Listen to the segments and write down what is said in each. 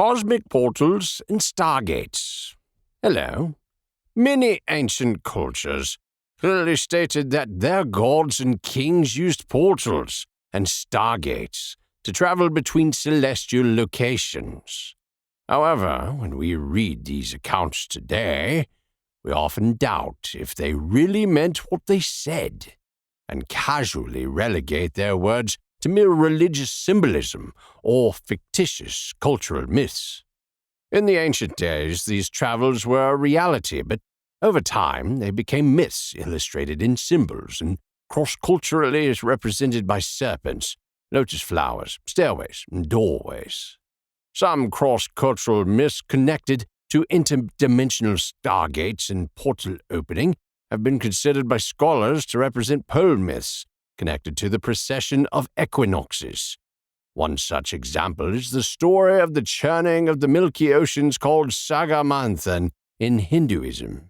cosmic portals and stargates. Hello. Many ancient cultures clearly stated that their gods and kings used portals and stargates to travel between celestial locations. However, when we read these accounts today, we often doubt if they really meant what they said, and casually relegate their words to mere religious symbolism or fictitious cultural myths. In the ancient days, these travels were a reality, but over time they became myths illustrated in symbols and cross-culturally as represented by serpents, lotus flowers, stairways, and doorways. Some cross-cultural myths connected to interdimensional stargates and portal opening have been considered by scholars to represent pole myths connected to the precession of equinoxes. One such example is the story of the churning of the Milky Oceans called Sagamanthan in Hinduism.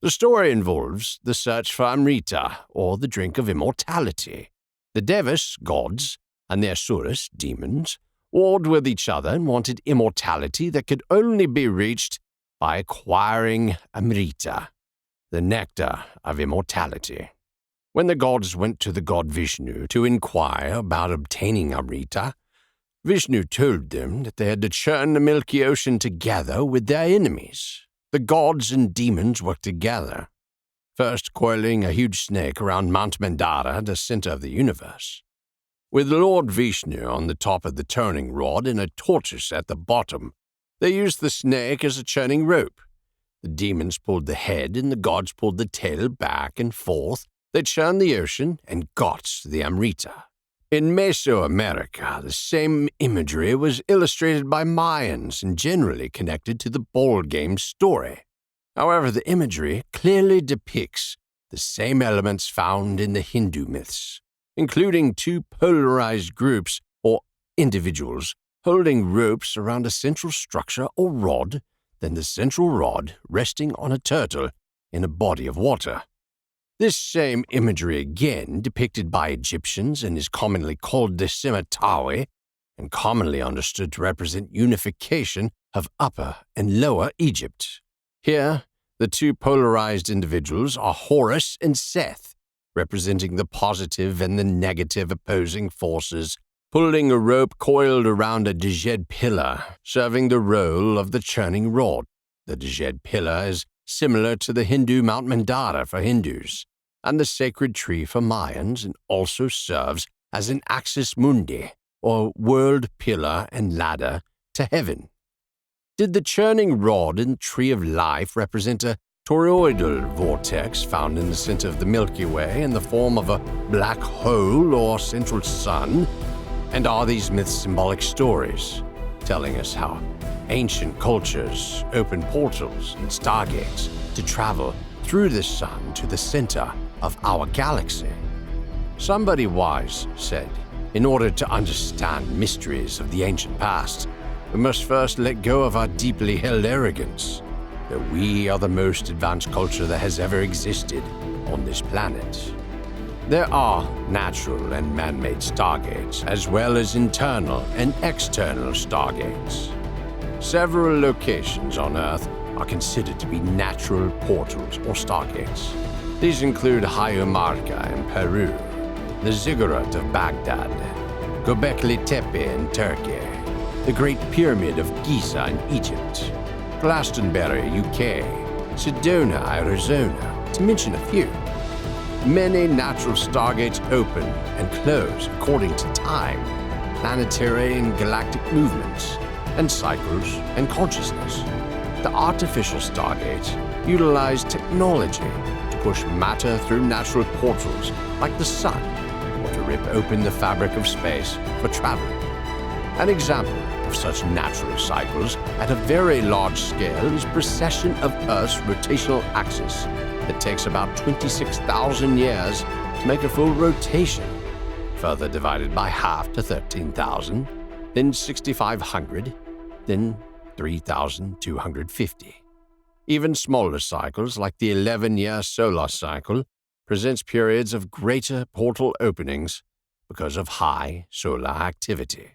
The story involves the search for Amrita, or the drink of immortality. The Devas, gods, and the Asuras, demons, warred with each other and wanted immortality that could only be reached by acquiring Amrita, the nectar of immortality. When the gods went to the god Vishnu to inquire about obtaining Amrita, Vishnu told them that they had to churn the Milky Ocean together with their enemies. The gods and demons worked together, first coiling a huge snake around Mount Mandara, the center of the universe. With Lord Vishnu on the top of the turning rod and a tortoise at the bottom, they used the snake as a churning rope. The demons pulled the head and the gods pulled the tail back and forth. They churned the ocean and got the Amrita. In Mesoamerica, the same imagery was illustrated by Mayans and generally connected to the ball game story. However, the imagery clearly depicts the same elements found in the Hindu myths, including two polarized groups or individuals holding ropes around a central structure or rod, then the central rod resting on a turtle in a body of water. This same imagery again depicted by Egyptians and is commonly called the scimitar and commonly understood to represent unification of Upper and Lower Egypt. Here, the two polarized individuals are Horus and Seth, representing the positive and the negative opposing forces, pulling a rope coiled around a Djed pillar, serving the role of the churning rod. The Djed pillar is similar to the Hindu Mount Mandara for Hindus, and the sacred tree for Mayans, and also serves as an axis mundi, or world pillar and ladder to heaven. Did the churning rod and tree of life represent a toroidal vortex found in the center of the Milky Way in the form of a black hole or central sun? And are these myths symbolic stories, telling us how ancient cultures opened portals and stargates to travel through the sun to the center of our galaxy? Somebody wise said, in order to understand mysteries of the ancient past, we must first let go of our deeply held arrogance, that we are the most advanced culture that has ever existed on this planet. There are natural and man-made stargates, as well as internal and external stargates. Several locations on Earth are considered to be natural portals or stargates. These include Hayumarca in Peru, the Ziggurat of Baghdad, Göbekli Tepe in Turkey, the Great Pyramid of Giza in Egypt, Glastonbury, UK, Sedona, Arizona, to mention a few. Many natural stargates open and close according to time, planetary and galactic movements, and cycles and consciousness. The artificial stargates utilize technology to push matter through natural portals like the sun, or to rip open the fabric of space for travel. An example of such natural cycles at a very large scale is precession of Earth's rotational axis that takes about 26,000 years to make a full rotation, further divided by half to 13,000, then 6,500, then 3,250. Even smaller cycles, like the 11-year solar cycle, presents periods of greater portal openings because of high solar activity.